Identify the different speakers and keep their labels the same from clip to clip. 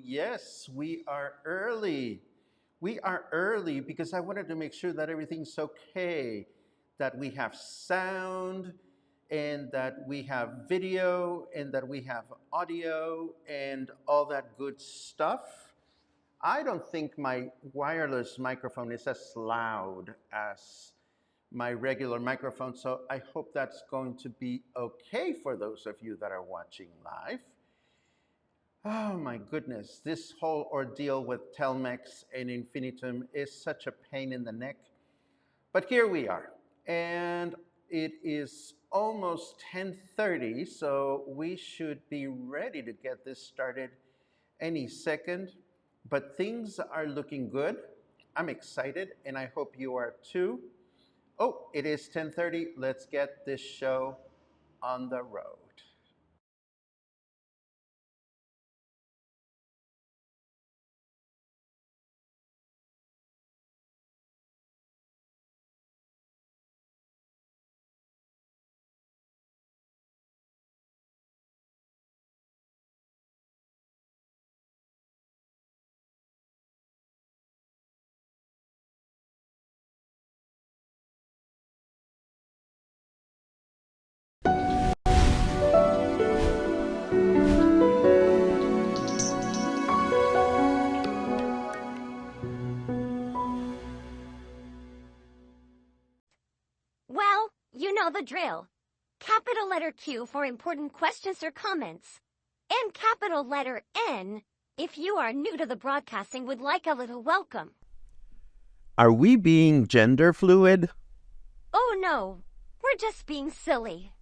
Speaker 1: Yes, we are early. We are early because I wanted to make sure that everything's okay, that we have sound, and that we have video, and that we have audio, and all that good stuff. I don't think my wireless microphone is as loud as my regular microphone, so I hope that's going to be okay for those of you that are watching live. Oh my goodness, this whole ordeal with Telmex and Infinitum is such a pain in the neck. But here we are, and it is almost 10:30, so we should be ready to get this started any second. But things are looking good. I'm excited, and I hope you are too. Oh, it is 10:30. Let's get this show on the road.
Speaker 2: Well, you know the drill. Capital letter Q for important questions or comments. And capital letter N if you are new to the broadcasting would like a little welcome.
Speaker 1: Are we being gender fluid?
Speaker 2: Oh no, we're just being silly.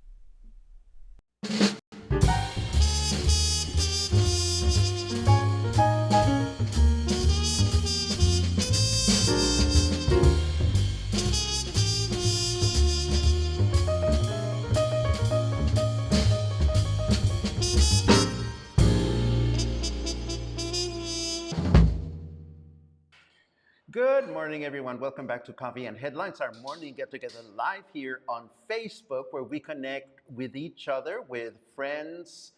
Speaker 1: Good morning, everyone. Welcome back to Coffee and Headlines, our morning get together live here on Facebook, where we connect with each other, with friends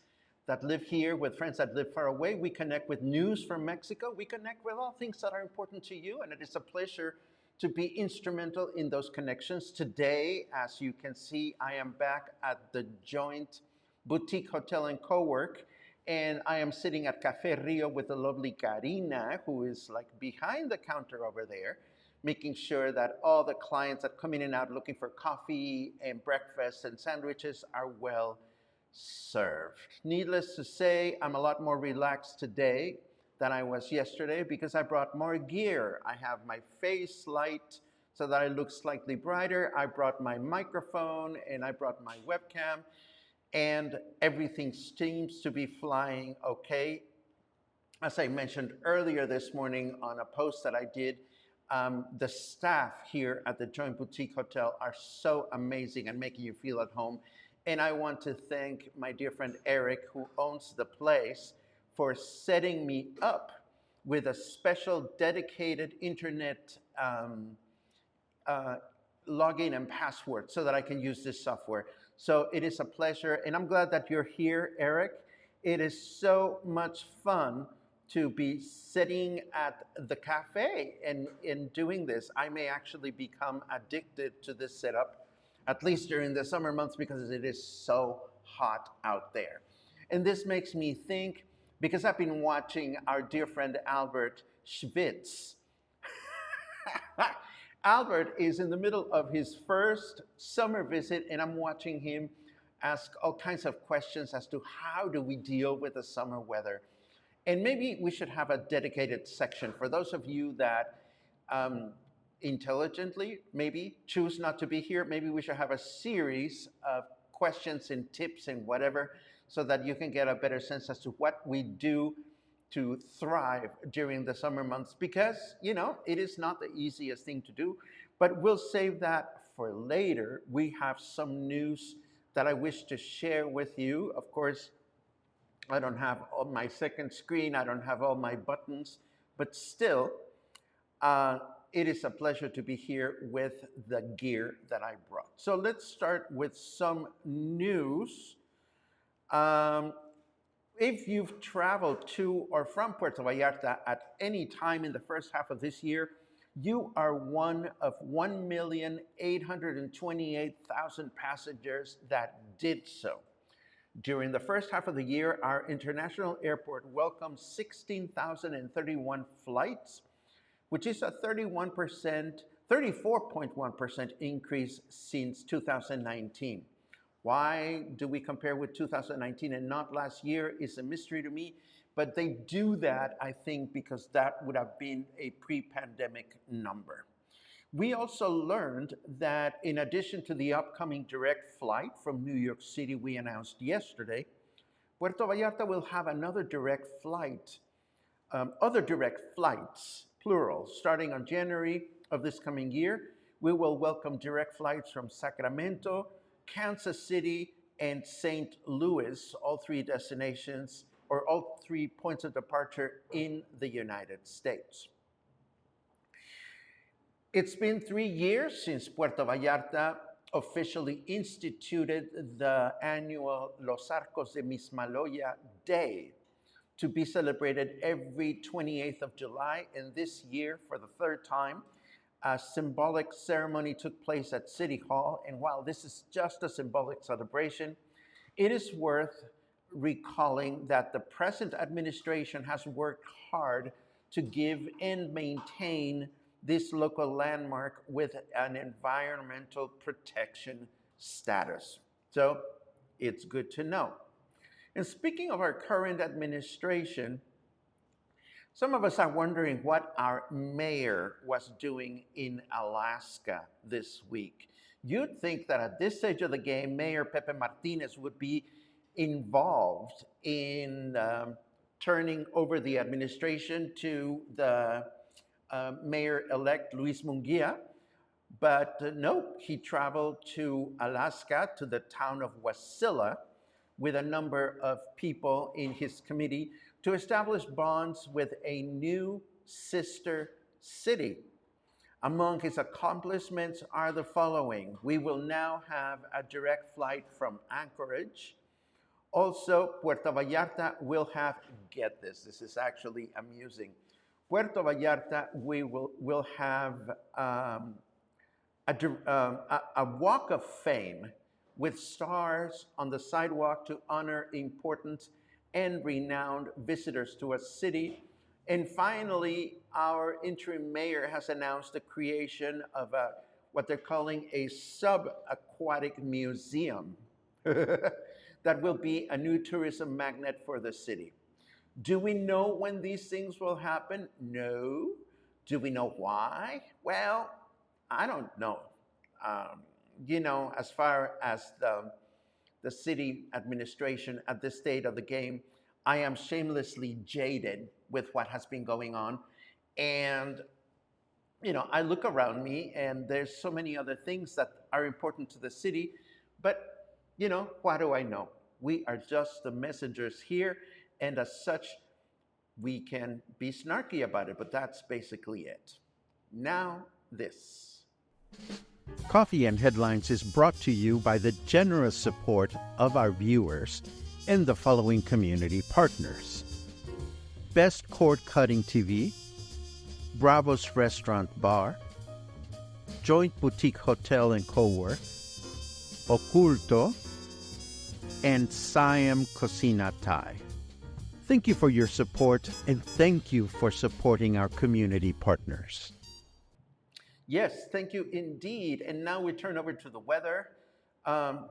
Speaker 1: that live here, with friends that live far away. We connect with news from Mexico. We connect with all things that are important to you, and it is a pleasure to be instrumental in those connections. Today, as you can see, I am back at the Joint Boutique Hotel and Co-work, and I am sitting at Cafe Rio with the lovely Karina, who is like behind the counter over there, making sure that all the clients that come in and out looking for coffee and breakfast and sandwiches are well served. Needless to say, I'm a lot more relaxed today than I was yesterday because I brought more gear. I have my face light so that I look slightly brighter. I brought my microphone and I brought my webcam, and everything seems to be flying okay. As I mentioned earlier this morning on a post that I did, the staff here at the Joint Boutique Hotel are so amazing and making you feel at home. And I want to thank my dear friend Eric, who owns the place, for setting me up with a special dedicated internet uh, login and password so that I can use this software. So it is a pleasure, and I'm glad that you're here, Eric. It is so much fun to be sitting at the cafe and in doing this. I may actually become addicted to this setup, at least during the summer months, because it is so hot out there. And this makes me think, because I've been watching our dear friend Albert Schwitz. Albert is in the middle of his first summer visit, and I'm watching him ask all kinds of questions as to how do we deal with the summer weather. And maybe we should have a dedicated section for those of you that intelligently maybe choose not to be here. Maybe we should have a series of questions and tips and whatever so that you can get a better sense as to what we do to thrive during the summer months, because it is not the easiest thing to do, but we'll save that for later. We have some news that I wish to share with you. Of course, I don't have all my second screen, I don't have all my buttons, but still, uh, it is a pleasure to be here with the gear that I brought. So let's start with some news. Um, if you've traveled to or from Puerto Vallarta at any time in the first half of this year, you are one of 1,828,000 passengers that did so. During the first half of the year, our international airport welcomed 16,031 flights, which is a 34.1% increase since 2019. Why do we compare with 2019 and not last year is a mystery to me, but they do that, I think, because that would have been a pre-pandemic number. We also learned that in addition to the upcoming direct flight from New York City we announced yesterday, Puerto Vallarta will have another direct flight, other direct flights, plural, starting on January of this coming year. We will welcome direct flights from Sacramento, Kansas City, and St. Louis, all three destinations or all 3 points of departure in the United States. It's been 3 years since Puerto Vallarta officially instituted the annual Los Arcos de Mismaloya Day to be celebrated every 28th of July. And this year, for the third time, a symbolic ceremony took place at City Hall. And while this is just a symbolic celebration, it is worth recalling that the present administration has worked hard to give and maintain this local landmark with an environmental protection status. So it's good to know. And speaking of our current administration, some of us are wondering what our mayor was doing in Alaska this week. You'd think that at this stage of the game, Mayor Pepe Martínez would be involved in turning over the administration to the Mayor-elect Luis Munguia, but no, he traveled to Alaska, to the town of Wasilla, with a number of people in his committee to establish bonds with a new sister city. Among his accomplishments are the following. We will now have a direct flight from Anchorage. Also, Puerto Vallarta will have, get this is actually amusing. Puerto Vallarta, we will have a walk of fame with stars on the sidewalk to honor important and renowned visitors to a city. And finally, our interim mayor has announced the creation of what they're calling a sub-aquatic museum that will be a new tourism magnet for the city. Do we know when these things will happen? No. Do we know why? Well, I don't know. As far as the city administration at this state of the game, I am shamelessly jaded with what has been going on. And, I look around me and there's so many other things that are important to the city, but, what do I know? We are just the messengers here, and as such, we can be snarky about it, but that's basically it. Now, this.
Speaker 3: Coffee and Headlines is brought to you by the generous support of our viewers and the following community partners: Best Cord Cutting TV, Bravo's Restaurant Bar, Joint Boutique Hotel and Co-work, Oculto, and Siam Cocina Thai. Thank you for your support, and thank you for supporting our community partners.
Speaker 1: Yes, thank you indeed. And now we turn over to the weather. Snarky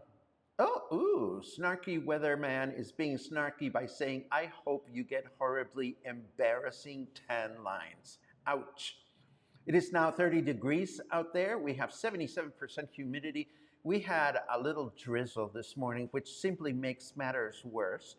Speaker 1: weatherman is being snarky by saying, I hope you get horribly embarrassing tan lines. Ouch. It is now 30 degrees out there. We have 77% humidity. We had a little drizzle this morning, which simply makes matters worse.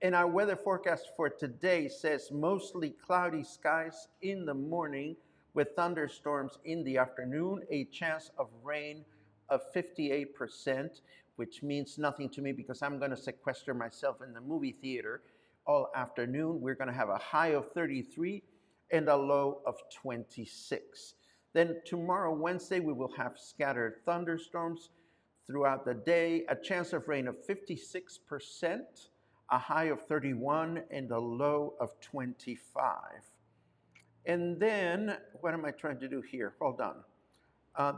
Speaker 1: And our weather forecast for today says mostly cloudy skies in the morning with thunderstorms in the afternoon, a chance of rain of 58%, which means nothing to me because I'm going to sequester myself in the movie theater all afternoon. We're going to have a high of 33 and a low of 26. Then tomorrow, Wednesday, we will have scattered thunderstorms, throughout the day, a chance of rain of 56%, a high of 31, and a low of 25. And then, what am I trying to do here? Hold on.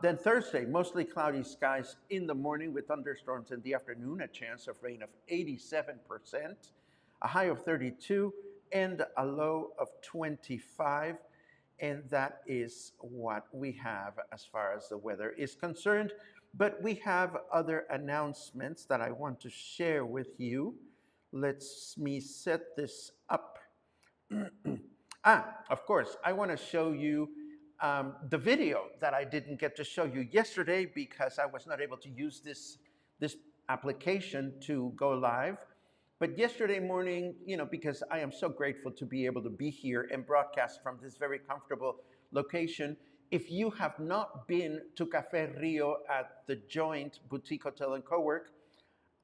Speaker 1: Then Thursday, mostly cloudy skies in the morning with thunderstorms in the afternoon, a chance of rain of 87%, a high of 32, and a low of 25. And that is what we have as far as the weather is concerned. But we have other announcements that I want to share with you. Let me set this up. Of course, I want to show you the video that I didn't get to show you yesterday because I was not able to use this application to go live. But yesterday morning, because I am so grateful to be able to be here and broadcast from this very comfortable location. If you have not been to Café Rio at the Joint Boutique Hotel and Co-work,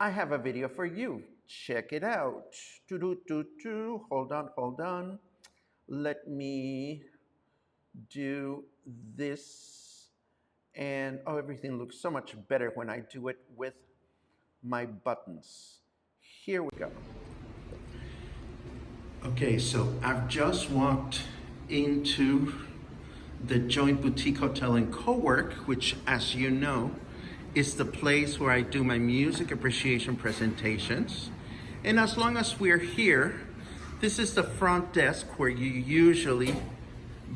Speaker 1: I have a video for you. Check it out. Hold on. Let me do this. And everything looks so much better when I do it with my buttons. Here we go. Okay, so I've just walked into the Joint Boutique Hotel and Co-work, which, as you know, is the place where I do my music appreciation presentations. And as long as we're here, this is the front desk where you usually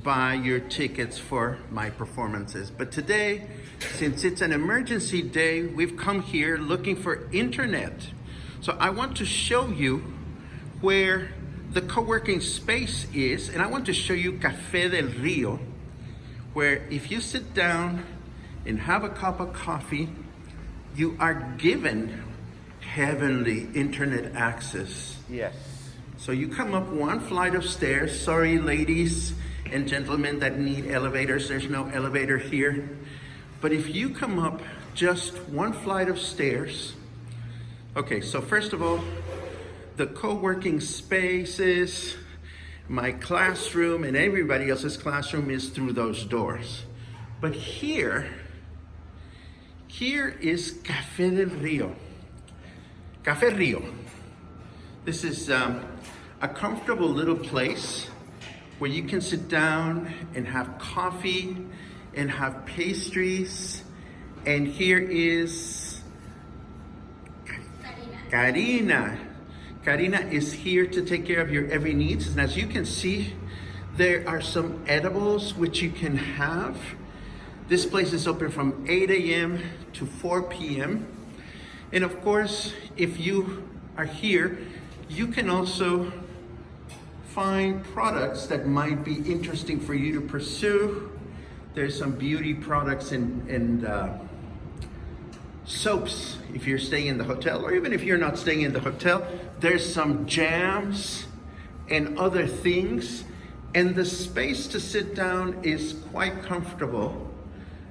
Speaker 1: buy your tickets for my performances. But today, since it's an emergency day, we've come here looking for internet. So I want to show you where the co-working space is, and I want to show you Café del Rio, where if you sit down and have a cup of coffee, you are given heavenly internet access. Yes.
Speaker 3: So you come up one flight of stairs. Sorry, ladies and gentlemen that need elevators, there's no elevator here. But if you come up just one flight of stairs, okay, so first of all, the co-working spaces, my classroom and everybody else's classroom is through those doors. But here is Café del Rio. Café Rio. This is a comfortable little place where you can sit down and have coffee and have pastries. And here is Karina. Karina is here to take care of your every needs. And as you can see, there are some edibles which you can have. This place is open from 8 a.m. to 4 p.m. And of course, if you are here, you can also find products that might be interesting for you to pursue. There's some beauty products and soaps if you're staying in the hotel, or even if you're not staying in the hotel, there's some jams and other things. And the space to sit down is quite comfortable.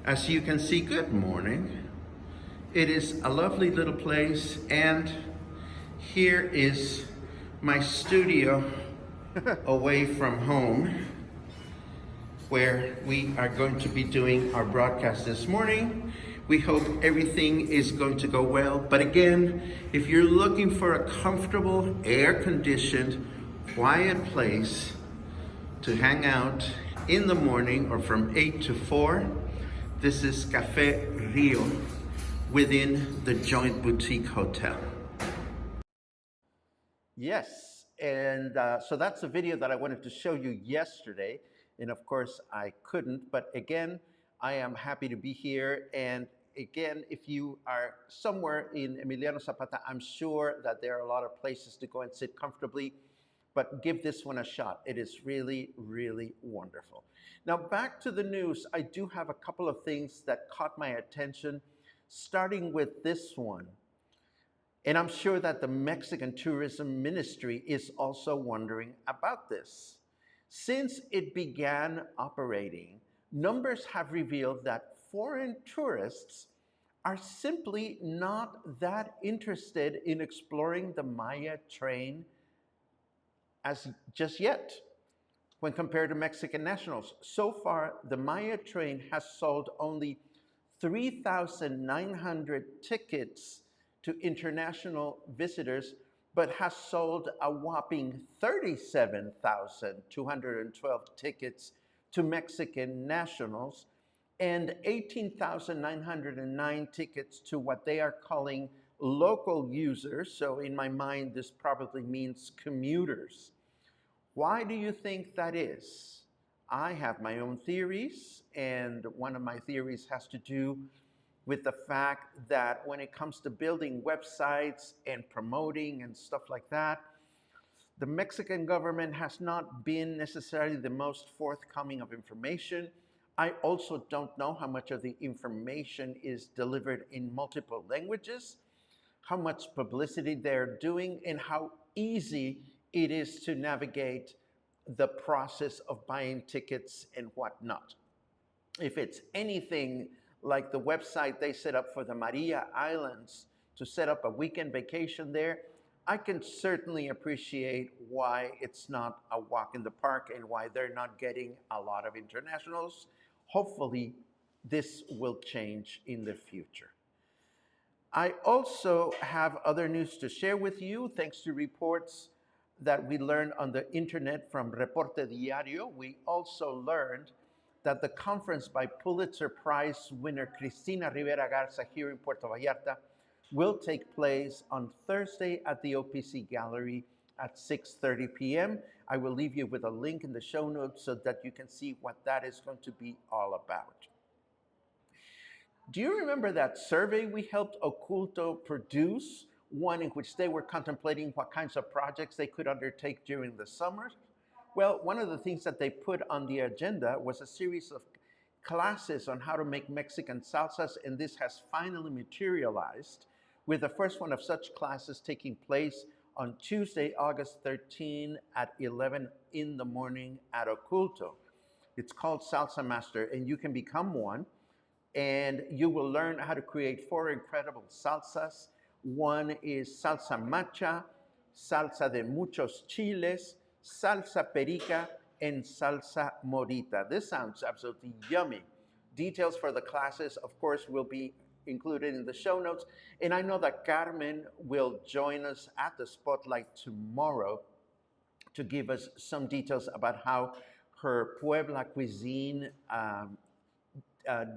Speaker 3: As you can see, good morning. It is a lovely little place, and here is my studio away from home, where we are going to be doing our broadcast this morning. We hope everything is going to go well. But again, if you're looking for a comfortable, air-conditioned, quiet place to hang out in the morning or from 8 to 4, this is Café Rio within the Joint Boutique Hotel.
Speaker 1: Yes, and so that's the video that I wanted to show you yesterday. And of course, I couldn't. But again, I am happy to be here. And again, if you are somewhere in Emiliano Zapata, I'm sure that there are a lot of places to go and sit comfortably. But give this one a shot. It is really, really wonderful. Now, back to the news. I do have a couple of things that caught my attention, starting with this one. And I'm sure that the Mexican Tourism Ministry is also wondering about this. Since it began operating, numbers have revealed that foreign tourists are simply not that interested in exploring the Maya train as just yet when compared to Mexican nationals. So far, the Maya train has sold only 3,900 tickets to international visitors, but has sold a whopping 37,212 tickets to Mexican nationals and 18,909 tickets to what they are calling local users. So in my mind, this probably means commuters. Why do you think that is? I have my own theories, and one of my theories has to do with the fact that when it comes to building websites and promoting and stuff like that, the Mexican government has not been necessarily the most forthcoming of information. I also don't know how much of the information is delivered in multiple languages, how much publicity they're doing, and how easy it is to navigate the process of buying tickets and whatnot. If it's anything like the website they set up for the Maria Islands to set up a weekend vacation there, I can certainly appreciate why it's not a walk in the park and why they're not getting a lot of internationals. Hopefully, this will change in the future. I also have other news to share with you, thanks to reports that we learned on the internet from Reporte Diario. We also learned that the conference by Pulitzer Prize winner Cristina Rivera Garza here in Puerto Vallarta will take place on Thursday at the OPC Gallery at 6:30 p.m. I will leave you with a link in the show notes so that you can see what that is going to be all about. Do you remember that survey we helped Oculto produce, one in which they were contemplating what kinds of projects they could undertake during the summer? Well, one of the things that they put on the agenda was a series of classes on how to make Mexican salsas, and this has finally materialized, with the first one of such classes taking place on Tuesday, August 13 at 11 in the morning at Oculto. It's called Salsa Master, and you can become one, and you will learn how to create 4 incredible salsas. One is salsa macha, salsa de muchos chiles, salsa perica, and salsa morita. This sounds absolutely yummy. Details for the classes, of course, will be included in the show notes. And I know that Carmen will join us at the Spotlight tomorrow to give us some details about how her Puebla cuisine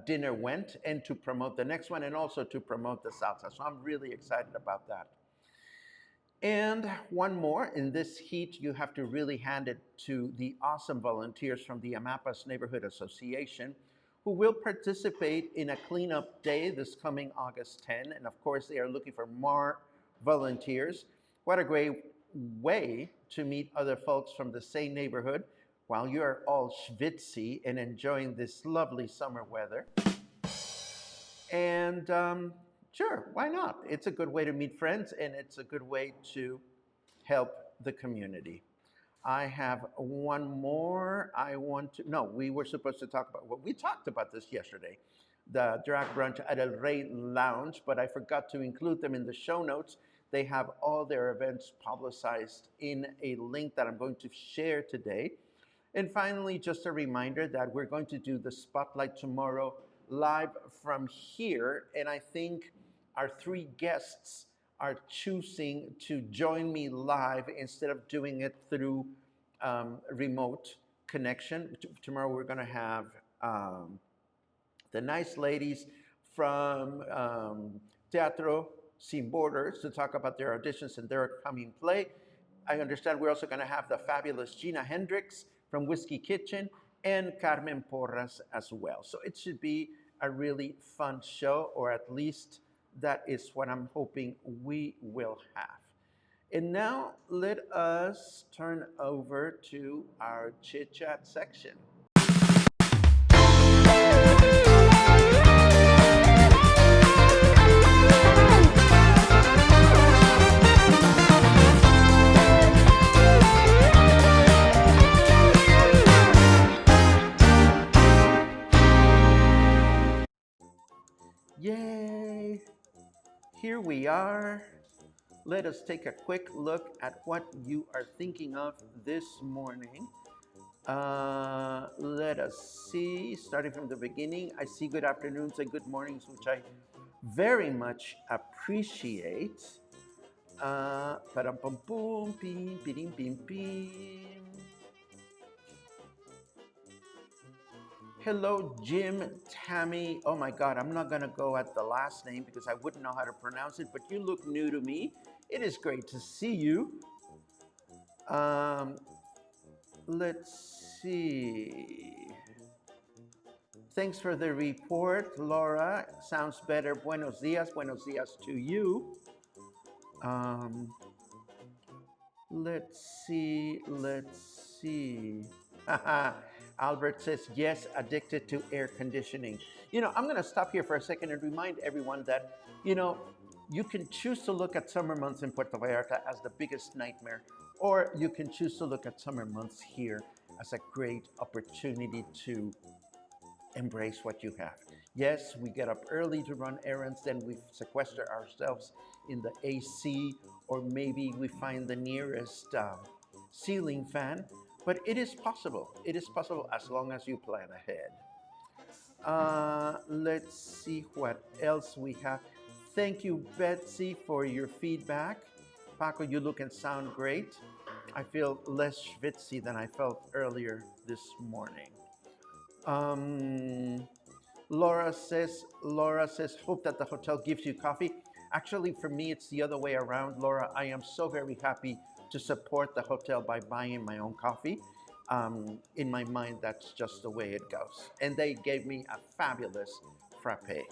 Speaker 1: dinner went, and to promote the next one, and also to promote the salsa. So I'm really excited about that. And one more, in this heat, you have to really hand it to the awesome volunteers from the Amapas Neighborhood Association, who will participate in a cleanup day this coming August 10. And of course, they are looking for more volunteers. What a great way to meet other folks from the same neighborhood while you're all schwitzy and enjoying this lovely summer weather. And sure, why not? It's a good way to meet friends, and it's a good way to help the community. I have one more we were supposed to talk about, well, we talked about this yesterday, the drag brunch at El Rey Lounge, but I forgot to include them in the show notes. They have all their events publicized in a link that I'm going to share today. And finally, just a reminder that we're going to do the Spotlight tomorrow live from here. And I think our 3 guests are choosing to join me live instead of doing it through remote connection. Tomorrow we're going to have the nice ladies from Teatro Sin Borders to talk about their auditions and their upcoming play. I understand we're also going to have the fabulous Gina Hendricks from Whiskey Kitchen and Carmen Porras as well. So it should be a really fun show, or at least that is what I'm hoping we will have. And now let us turn over to our chit chat section. Yay! Here we are. Let us take a quick look at what you are thinking of this morning. Let us see, starting from the beginning, I see good afternoons and good mornings, which I very much appreciate. Param pum pum, pim, pirim, pim, pim. Hello, Jim, Tammy. Oh my God, I'm not gonna go at the last name because I wouldn't know how to pronounce it, but you look new to me. It is great to see you. Let's see. Thanks for the report, Laura. Sounds better. Buenos dias to you. Let's see. Albert says, yes, addicted to air conditioning. I'm going to stop here for a second and remind everyone that, you can choose to look at summer months in Puerto Vallarta as the biggest nightmare, or you can choose to look at summer months here as a great opportunity to embrace what you have. Yes, we get up early to run errands, then we sequester ourselves in the AC, or maybe we find the nearest ceiling fan. But it is possible. It is possible as long as you plan ahead. Let's see what else we have. Thank you, Betsy, for your feedback. Paco, you look and sound great. I feel less schwitzy than I felt earlier this morning. Laura says, hope that the hotel gives you coffee. Actually, for me, it's the other way around, Laura. I am so very happy to support the hotel by buying my own coffee. In my mind, that's just the way it goes. And they gave me a fabulous frappe.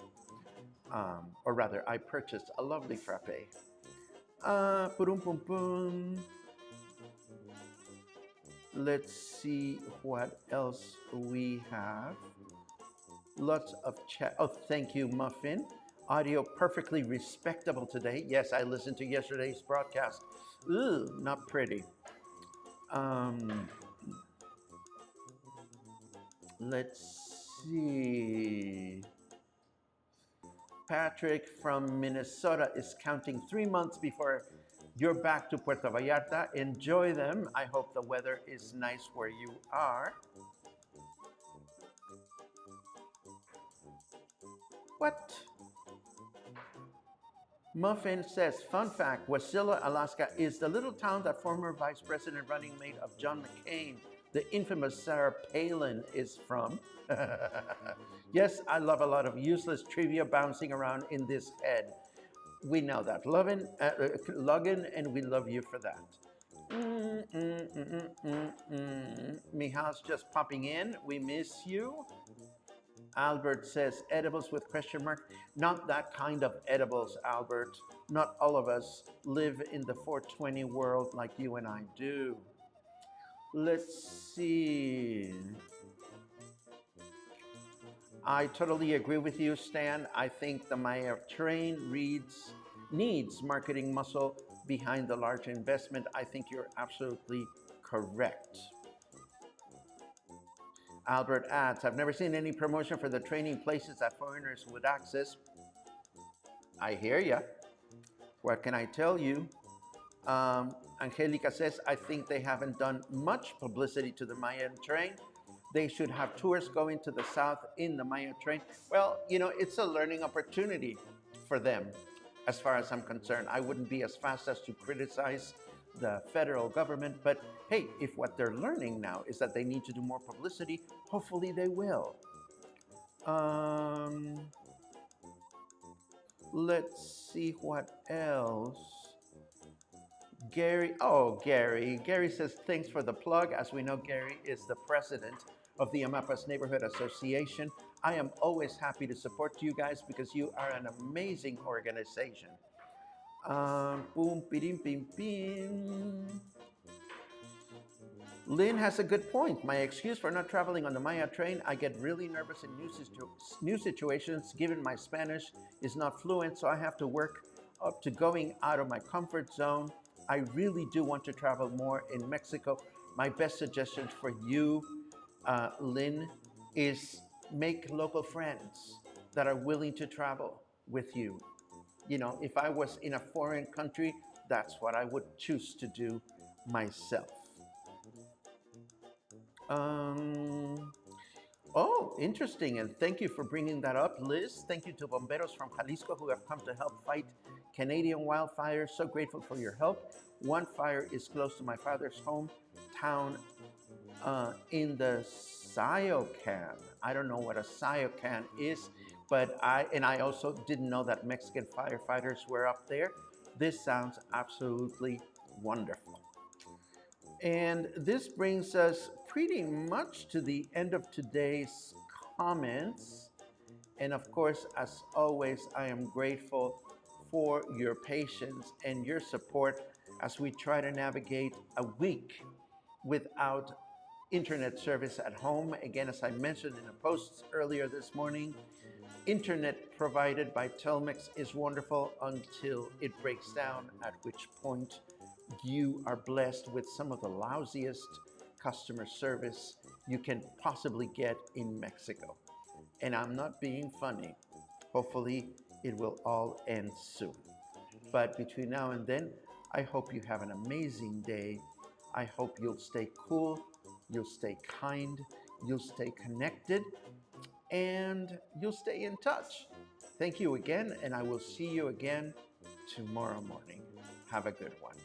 Speaker 1: Or rather, I purchased a lovely frappe. Let's see what else we have. Lots of chat. Oh, thank you, Muffin. Audio perfectly respectable today. Yes, I listened to yesterday's broadcast. Ooh, not pretty. Let's see. Patrick from Minnesota is counting 3 months before you're back to Puerto Vallarta. Enjoy them. I hope the weather is nice where you are. What? Muffin says, fun fact, Wasilla, Alaska is the little town that former Vice President running mate of John McCain, the infamous Sarah Palin, is from. Yes, I love a lot of useless trivia bouncing around in this head. We know that. Login, and we love you for that. Mihal's just popping in. We miss you. Albert says, edibles with question mark. Not that kind of edibles, Albert. Not all of us live in the 420 world like you and I do. Let's see. I totally agree with you, Stan. I think the Maya train needs marketing muscle behind the large investment. I think you're absolutely correct. Albert adds, I've never seen any promotion for the training places that foreigners would access. I hear ya. What can I tell you? Angelica says, I think they haven't done much publicity to the Mayan train. They should have tours going to the south in the Maya train. Well, it's a learning opportunity for them, as far as I'm concerned. I wouldn't be as fast as to criticize the federal government, but hey, if what they're learning now is that they need to do more publicity, hopefully they will. Let's see what else. Gary says, thanks for the plug. As we know, Gary is the president of the Amapas Neighborhood Association. I am always happy to support you guys because you are an amazing organization. Boom, pidim, pim, pim. Lynn has a good point. My excuse for not traveling on the Maya train, I get really nervous in new situations given my Spanish is not fluent, so I have to work up to going out of my comfort zone. I really do want to travel more in Mexico. My best suggestion for you, Lynn, is make local friends that are willing to travel with you. If I was in a foreign country, that's what I would choose to do myself. Um, oh, interesting. And thank you for bringing that up, Liz. Thank you to Bomberos from Jalisco who have come to help fight Canadian wildfires. So grateful for your help. One fire is close to my father's hometown in the Sayocan. I don't know what a Sayocan is, but I also didn't know that Mexican firefighters were up there. This sounds absolutely wonderful. And this brings us pretty much to the end of today's comments. And of course, as always, I am grateful for your patience and your support as we try to navigate a week without internet service at home. Again, as I mentioned in a post earlier this morning, internet provided by Telmex is wonderful until it breaks down, at which point you are blessed with some of the lousiest customer service you can possibly get in Mexico. And I'm not being funny. Hopefully, it will all end soon. But between now and then, I hope you have an amazing day. I hope you'll stay cool, you'll stay kind, you'll stay connected, and you'll stay in touch. Thank you again, and I will see you again tomorrow morning. Have a good one.